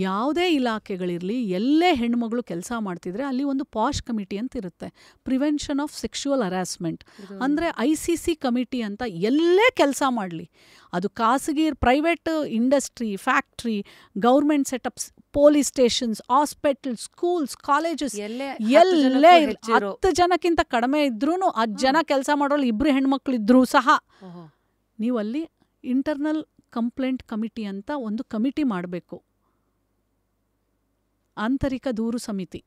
ಯಾವುದೇ ಇಲಾಖೆಗಳಿರಲಿ, ಎಲ್ಲೇ ಹೆಣ್ಮಗಳು ಕೆಲಸ ಮಾಡ್ತಿದ್ರೆ ಅಲ್ಲಿ ಒಂದು ಪಾಶ್ ಕಮಿಟಿ ಅಂತ ಇರುತ್ತೆ, ಪ್ರಿವೆನ್ಷನ್ ಆಫ್ ಸೆಕ್ಷುವಲ್ ಹರಾಸ್ಮೆಂಟ್. ಅಂದರೆ ICC ಕಮಿಟಿ ಅಂತ ಎಲ್ಲೇ ಕೆಲಸ ಮಾಡಲಿ, ಅದು ಖಾಸಗಿ private industry, factory, government setups, police stations, hospital, schools, colleges, ಎಲ್ಲೇ 10 ಜನಕ್ಕಿಂತ ಕಡಿಮೆ ಇದ್ರೂ 10 ಜನ ಕೆಲಸ ಮಾಡೋಳು 2 ಹೆಣ್ಮಕ್ಳಿದ್ರೂ ಸಹ ನೀವಲ್ಲಿ ಇಂಟರ್ನಲ್ ಕಂಪ್ಲೇಂಟ್ ಕಮಿಟಿ ಅಂತ ಒಂದು ಕಮಿಟಿ ಮಾಡಬೇಕು, ಆಂತರಿಕ ದೂರು ಸಮಿತಿ.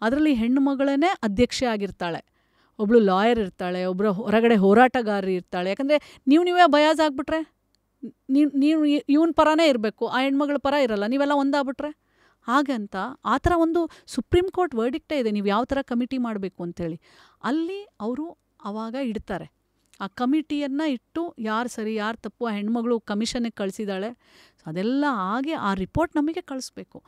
ಅದರಲ್ಲಿ ಹೆಣ್ಣು ಮಗಳೇ ಅಧ್ಯಕ್ಷೆ ಆಗಿರ್ತಾಳೆ, ಒಬ್ಳು ಲಾಯರ್ ಇರ್ತಾಳೆ, ಒಬ್ಬರು ಹೊರಗಡೆ ಹೋರಾಟಗಾರರು ಇರ್ತಾಳೆ. ಯಾಕಂದರೆ ನೀವೇ ಬಯಾಸ್ ಆಗಿಬಿಟ್ರೆ ನೀವು ಇವನ ಪರನೇ ಇರಬೇಕು, ಆ ಹೆಣ್ಮಗಳ ಪರ ಇರಲ್ಲ, ನೀವೆಲ್ಲ ಒಂದಾಗ್ಬಿಟ್ರೆ ಹಾಗಂತ ಆ ಥರ ಒಂದು ಸುಪ್ರೀಂ ಕೋರ್ಟ್ ವರ್ಡಿಕ್ಟೇ ಇದೆ, ನೀವು ಯಾವ ಥರ ಕಮಿಟಿ ಮಾಡಬೇಕು ಅಂಥೇಳಿ. ಅಲ್ಲಿ ಅವರು ಆವಾಗ ಇಡ್ತಾರೆ, ಆ ಕಮಿಟಿಯನ್ನು ಇಟ್ಟು ಯಾರು ಸರಿ ಯಾರು ತಪ್ಪು, ಆ ಹೆಣ್ಮಗಳು ಕಮಿಷನ್ಗೆ ಕಳಿಸಿದಾಳೆ, ಅದೆಲ್ಲ ಆಗಿ ಆ ರಿಪೋರ್ಟ್ ನಮಗೆ ಕಳಿಸ್ಬೇಕು.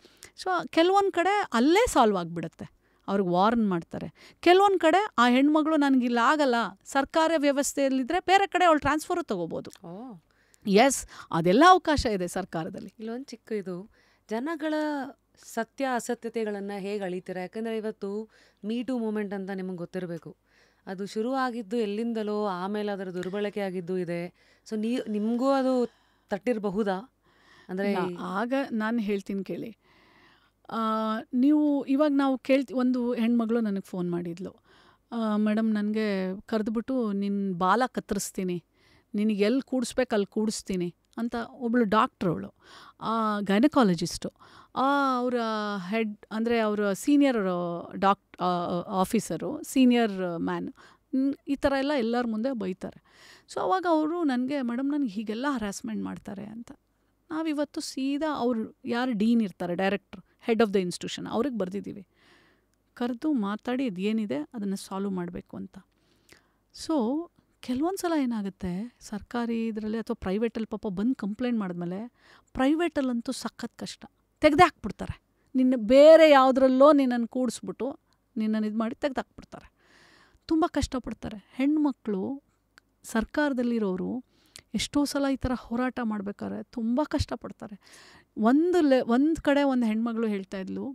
ಸೊ ಕೆಲವೊಂದು ಕಡೆ ಅಲ್ಲೇ ಸಾಲ್ವ್ ಆಗಿಬಿಡುತ್ತೆ, ಅವ್ರಿಗೆ ವಾರ್ನ್ ಮಾಡ್ತಾರೆ. ಕೆಲವೊಂದು ಕಡೆ ಆ ಹೆಣ್ಮಗಳು ನನಗಿಲ್ಲ ಆಗಲ್ಲ, ಸರ್ಕಾರ ವ್ಯವಸ್ಥೆಯಲ್ಲಿದ್ದರೆ ಬೇರೆ ಕಡೆ ಅವಳು ಟ್ರಾನ್ಸ್ಫರು ತೊಗೋಬೋದು. ಎಸ್, ಅದೆಲ್ಲ ಅವಕಾಶ ಇದೆ ಸರ್ಕಾರದಲ್ಲಿ. ಇಲ್ಲೊಂದು ಚಿಕ್ಕ ಇದು, ಜನಗಳ ಸತ್ಯ ಅಸತ್ಯತೆಗಳನ್ನು ಹೇಗೆ ಅಳಿತೀರ? ಯಾಕಂದರೆ ಇವತ್ತು ಮೀಟು ಮೂಮೆಂಟ್ ಅಂತ ನಿಮಗೆ ಗೊತ್ತಿರಬೇಕು, ಅದು ಶುರು ಆಗಿದ್ದು ಎಲ್ಲಿಂದಲೋ, ಆಮೇಲೆ ಅದರ ದುರ್ಬಳಕೆ ಆಗಿದ್ದು ಇದೆ. ಸೊ ನಿಮಗೂ ಅದು ತಟ್ಟಿರಬಹುದಾ? ಅಂದರೆ ಆಗ ನಾನು ಹೇಳ್ತೀನಿ ಕೇಳಿ, ನೀವು ಇವಾಗ ನಾವು ಒಂದು ಹೆಣ್ಮಗಳು ನನಗೆ ಫೋನ್ ಮಾಡಿದ್ಲು, ಮೇಡಮ್ ನನಗೆ ಕರೆದುಬಿಟ್ಟು ನಿನ್ನ ಬಾಲ ಕತ್ತರಿಸ್ತೀನಿ, ನಿನಗೆ ಎಲ್ಲಿ ಕೂಡಿಸ್ಬೇಕು ಅಲ್ಲಿ ಕೂಡಿಸ್ತೀನಿ ಅಂತ ಒಬ್ಬಳು ಡಾಕ್ಟ್ರು, ಅವಳು ಗೈನಕಾಲಜಿಸ್ಟು, ಅವರ ಹೆಡ್ ಅಂದರೆ ಅವರ ಸೀನಿಯರ್ ಆಫೀಸರು, ಸೀನಿಯರ್ ಮ್ಯಾನ್, ಈ ಥರ ಎಲ್ಲ ಎಲ್ಲರ ಮುಂದೆ ಬೈತಾರೆ. ಸೊ ಅವಾಗ ಅವರು ನನಗೆ, ಮೇಡಮ್ ನನಗೆ ಹೀಗೆಲ್ಲ ಹರಾಸ್ಮೆಂಟ್ ಮಾಡ್ತಾರೆ ಅಂತ. ನಾವಿವತ್ತು ಸೀದಾ ಅವರು ಯಾರು ಡೀನ್ ಇರ್ತಾರೆ, director, head of the institution, ಅವ್ರಿಗೆ ಬರೆದಿದ್ದೀವಿ, ಕರೆದು ಮಾತಾಡಿ ಇದು ಏನಿದೆ ಅದನ್ನು ಸಾಲ್ವ್ ಮಾಡಬೇಕು ಅಂತ. ಸೊ ಕೆಲವೊಂದು ಸಲ ಏನಾಗುತ್ತೆ, ಸರ್ಕಾರಿ ಇದರಲ್ಲಿ ಅಥವಾ ಪ್ರೈವೇಟಲ್ಲಿ ಪಾಪ ಬಂದು ಕಂಪ್ಲೇಂಟ್ ಮಾಡಿದ್ಮೇಲೆ, ಪ್ರೈವೇಟಲ್ಲಂತೂ ಸಖತ್ ಕಷ್ಟ, ತೆಗೆದೇ ಹಾಕ್ಬಿಡ್ತಾರೆ. ಬೇರೆ ಯಾವುದ್ರಲ್ಲೋ ನಿನ್ನನ್ನು ಕೂಡಿಸ್ಬಿಟ್ಟು ನಿನ್ನನ್ನು ಇದು ಮಾಡಿ ತೆಗೆದಾಕ್ಬಿಡ್ತಾರೆ. ತುಂಬ ಕಷ್ಟಪಡ್ತಾರೆ ಹೆಣ್ಮಕ್ಳು. ಸರ್ಕಾರದಲ್ಲಿರೋರು ಎಷ್ಟೋ ಸಲ ಈ ಥರ ಹೋರಾಟ ಮಾಡ್ಬೇಕಾದ್ರೆ ತುಂಬ ಕಷ್ಟಪಡ್ತಾರೆ. ಒಂದು ಕಡೆ ಒಂದು ಹೆಣ್ಮಗಳು ಹೇಳ್ತಾ ಇದ್ಲು,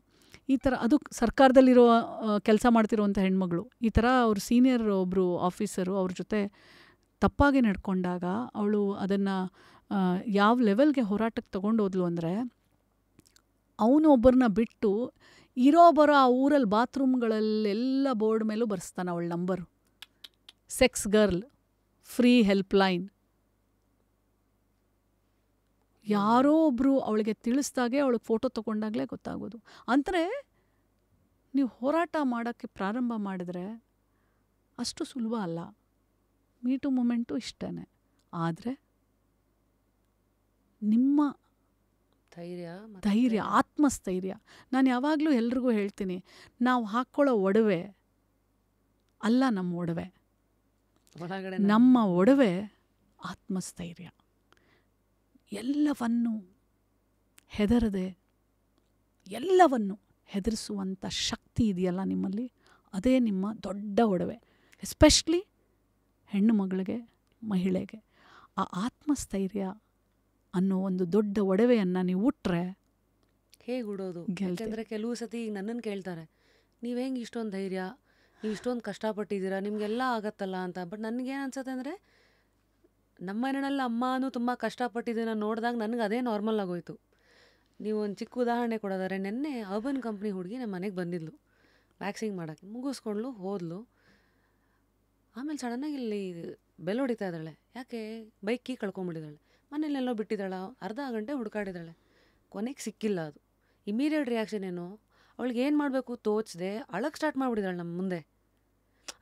ಈ ಥರ ಅದು ಸರ್ಕಾರದಲ್ಲಿರೋ ಕೆಲಸ ಮಾಡ್ತಿರೋವಂಥ ಹೆಣ್ಮಗಳು, ಈ ಥರ ಅವ್ರ ಸೀನಿಯರ್ ಒಬ್ಬರು ಆಫೀಸರು ಅವ್ರ ಜೊತೆ ತಪ್ಪಾಗಿ ನಡ್ಕೊಂಡಾಗ ಅವಳು ಅದನ್ನು ಯಾವ ಲೆವೆಲ್ಗೆ ಹೋರಾಟಕ್ಕೆ ತೊಗೊಂಡೋದ್ಲು ಅಂದರೆ, ಅವನು ಒಬ್ಬರನ್ನ ಬಿಟ್ಟು ಬರೋ ಆ ಊರಲ್ಲಿ ಬಾತ್ರೂಮ್ಗಳಲ್ಲೆಲ್ಲ ಬೋರ್ಡ್ ಮೇಲೂ ಬರ್ಸ್ತಾನೆ ಅವಳ number, sex girl, free help line. ಯಾರೋ ಒಬ್ಬರು ಅವಳಿಗೆ ತಿಳಿಸ್ದಾಗೆ ಅವಳಿಗೆ ಫೋಟೋ ತೊಗೊಂಡಾಗಲೇ ಗೊತ್ತಾಗೋದು. ಅಂದರೆ ನೀವು ಹೋರಾಟ ಮಾಡೋಕ್ಕೆ ಪ್ರಾರಂಭ ಮಾಡಿದ್ರೆ ಅಷ್ಟು ಸುಲಭ ಅಲ್ಲ. ಮೀಟು ಮೂಮೆಂಟು ಇಷ್ಟೇ, ಆದರೆ ನಿಮ್ಮ ಧೈರ್ಯ, ಆತ್ಮಸ್ಥೈರ್ಯ. ನಾನು ಯಾವಾಗಲೂ ಎಲ್ರಿಗೂ ಹೇಳ್ತೀನಿ, ನಾವು ಹಾಕ್ಕೊಳ್ಳೋ ಒಡವೆ ಅಲ್ಲ ನಮ್ಮ ಒಡವೆ, ನಮ್ಮ ಒಡವೆ ಆತ್ಮಸ್ಥೈರ್ಯ. ಎಲ್ಲವನ್ನು ಹೆದರದೆ, ಎಲ್ಲವನ್ನು ಹೆದರಿಸುವಂಥ ಶಕ್ತಿ ಇದೆಯಲ್ಲ ನಿಮ್ಮಲ್ಲಿ, ಅದೇ ನಿಮ್ಮ ದೊಡ್ಡ ಒಡವೆ. ಎಸ್ಪೆಷಲಿ ಹೆಣ್ಣು ಮಗಳಿಗೆ, ಮಹಿಳೆಗೆ ಆ ಆತ್ಮಸ್ಥೈರ್ಯ ಅನ್ನೋ ಒಂದು ದೊಡ್ಡ ಒಡವೆಯನ್ನು ನೀವು ಉಟ್ರೆ ಹೇಗೆ ಉಡೋದು? ಯಾಕೆಂದರೆ ಕೆಲವು ಸತಿ ನನ್ನನ್ನು ಕೇಳ್ತಾರೆ, ನೀವು ಹೆಂಗೆ ಇಷ್ಟೊಂದು ಧೈರ್ಯ, ನೀವು ಇಷ್ಟೊಂದು ಕಷ್ಟಪಟ್ಟಿದ್ದೀರಾ, ನಿಮಗೆಲ್ಲ ಆಗತ್ತಲ್ಲ ಅಂತ. ಬಟ್ ನನಗೇನು ಅನ್ಸುತ್ತೆ ಅಂದರೆ, ನಮ್ಮ ಮನೆಯಲ್ಲಿ ಅಮ್ಮನೂ ತುಂಬ ಕಷ್ಟಪಟ್ಟಿದ್ದನ್ನು ನೋಡಿದಾಗ ನನಗೆ ಅದೇ ನಾರ್ಮಲ್ ಆಗೋಯ್ತು. ನೀವು ಒಂದು ಚಿಕ್ಕ ಉದಾಹರಣೆ ಕೊಡೋದಾರೆ, ನೆನ್ನೆ ಅರ್ಬನ್ ಕಂಪ್ನಿ ಹುಡುಗಿ ನಮ್ಮ ಮನೆಗೆ ಬಂದಿದ್ಲು ವ್ಯಾಕ್ಸಿಂಗ್ ಮಾಡೋಕ್ಕೆ, ಮುಗಿಸ್ಕೊಂಡ್ಲು ಹೋದ್ಲು. ಆಮೇಲೆ ಸಡನ್ನಾಗಿ ಇಲ್ಲಿ ಬೆಲ್ ಹೊಡಿತಾ ಇದ್ದಾಳೆ. ಯಾಕೆ? ಬೈಕ್ ಕೀ ಕಳ್ಕೊಂಬಿಟ್ಟಿದ್ದಾಳೆ, ಮನೇಲೆಲ್ಲೋ ಬಿಟ್ಟಿದ್ದಾಳ, ಅರ್ಧ ಗಂಟೆ ಹುಡುಕಾಡಿದ್ದಾಳೆ, ಕೊನೆಗೆ ಸಿಕ್ಕಿಲ್ಲ. ಅದು ಇಮಿಡಿಯೇಟ್ ರಿಯಾಕ್ಷನ್ ಏನು, ಅವಳಿಗೆ ಏನು ಮಾಡಬೇಕು ತೋಚದೆ ಅಳಕ್ಕೆ ಸ್ಟಾರ್ಟ್ ಮಾಡಿಬಿಟ್ಟಿದ್ದಾಳೆ ನಮ್ಮ ಮುಂದೆ.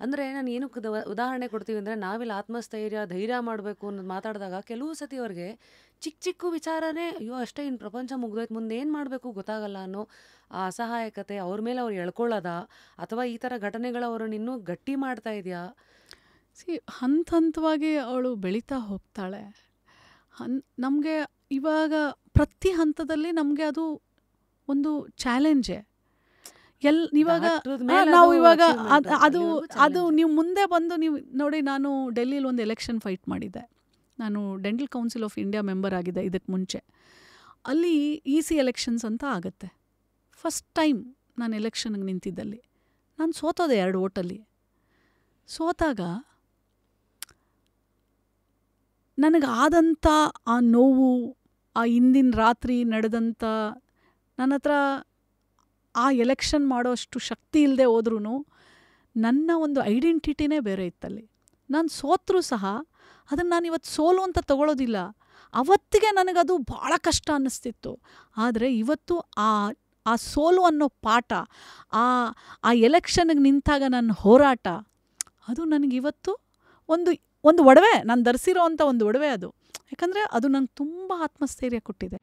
ಅಂದರೆ ನಾನು ಏನಕ್ಕೆ ಉದಾಹರಣೆ ಕೊಡ್ತೀವಿ ಅಂದರೆ, ನಾವಿಲ್ಲಿ ಆತ್ಮಸ್ಥೈರ್ಯ, ಧೈರ್ಯ ಮಾಡಬೇಕು ಅನ್ನೋದು ಮಾತಾಡಿದಾಗ ಕೆಲವು ಸತಿ ಅವ್ರಿಗೆ ಚಿಕ್ಕ ಚಿಕ್ಕ ವಿಚಾರನೇ, ಅಯ್ಯೋ ಅಷ್ಟೇ ಇನ್ನು ಪ್ರಪಂಚ ಮುಗ್ದೋಯ್ತು, ಮುಂದೆ ಏನು ಮಾಡಬೇಕು ಗೊತ್ತಾಗಲ್ಲ ಅನ್ನೋ ಆ ಅಸಹಾಯಕತೆ ಅವ್ರ ಮೇಲೆ ಅವ್ರು ಎಳ್ಕೊಳ್ಳೋದ, ಅಥವಾ ಈ ಥರ ಘಟನೆಗಳು ಅವರನ್ನು ಇನ್ನೂ ಗಟ್ಟಿ ಮಾಡ್ತಾ ಇದೆಯಾ? ಹಂತ ಹಂತವಾಗಿ ಅವಳು ಬೆಳೀತಾ ಹೋಗ್ತಾಳೆ. ನಮಗೆ ಇವಾಗ ಪ್ರತಿ ಹಂತದಲ್ಲಿ ನಮಗೆ ಅದು ಒಂದು ಚಾಲೆಂಜೇ. ಇವಾಗ ನಾವು ಇವಾಗ ಅದು ನೀವು ಮುಂದೆ ಬಂದು ನೀವು ನೋಡಿ, ನಾನು ಡೆಲ್ಲಿಲಿ ಒಂದು ಎಲೆಕ್ಷನ್ ಫೈಟ್ ಮಾಡಿದ್ದೆ. ನಾನು dental council of India member ಆಗಿದ್ದೆ ಇದಕ್ಕೆ ಮುಂಚೆ. ಅಲ್ಲಿ ಸಿ ಎಲೆಕ್ಷನ್ಸ್ ಅಂತ ಆಗುತ್ತೆ. ಫಸ್ಟ್ ಟೈಮ್ ನಾನು ಎಲೆಕ್ಷನ್ಗೆ ನಿಂತಿದ್ದಲ್ಲಿ ನಾನು ಸೋತೋದೆ 2 ಓಟಲ್ಲಿ. ಸೋತಾಗ ನನಗಾದಂಥ ಆ ನೋವು, ಆ ಹಿಂದಿನ ರಾತ್ರಿ ನಡೆದಂಥ, ನನ್ನ ಹತ್ರ ಆ ಎಲೆಕ್ಷನ್ ಮಾಡೋ ಅಷ್ಟು ಶಕ್ತಿ ಇಲ್ಲದೆ ಹೋದ್ರೂ ನನ್ನ ಒಂದು ಐಡೆಂಟಿಟಿನೇ ಬೇರೆ ಇತ್ತಲ್ಲಿ. ನಾನು ಸೋತ್ರೂ ಸಹ ಅದನ್ನು ನಾನು ಇವತ್ತು ಸೋಲು ಅಂತ ತಗೊಳ್ಳೋದಿಲ್ಲ. ಅವತ್ತಿಗೆ ನನಗದು ಭಾಳ ಕಷ್ಟ ಅನ್ನಿಸ್ತಿತ್ತು. ಆದರೆ ಇವತ್ತು ಆ ಸೋಲು ಅನ್ನೋ ಪಾಠ, ಆ ಎಲೆಕ್ಷನ್ಗೆ ನಿಂತಾಗ ನನ್ನ ಹೋರಾಟ, ಅದು ನನಗಿವತ್ತು ಒಂದು ಒಡವೆ, ನಾನು ಧರಿಸಿರೋ ಅಂಥ ಒಂದು ಒಡವೆ ಅದು. ಯಾಕಂದರೆ ಅದು ನಂಗೆ ತುಂಬ ಆತ್ಮಸ್ಥೈರ್ಯ ಕೊಟ್ಟಿದೆ.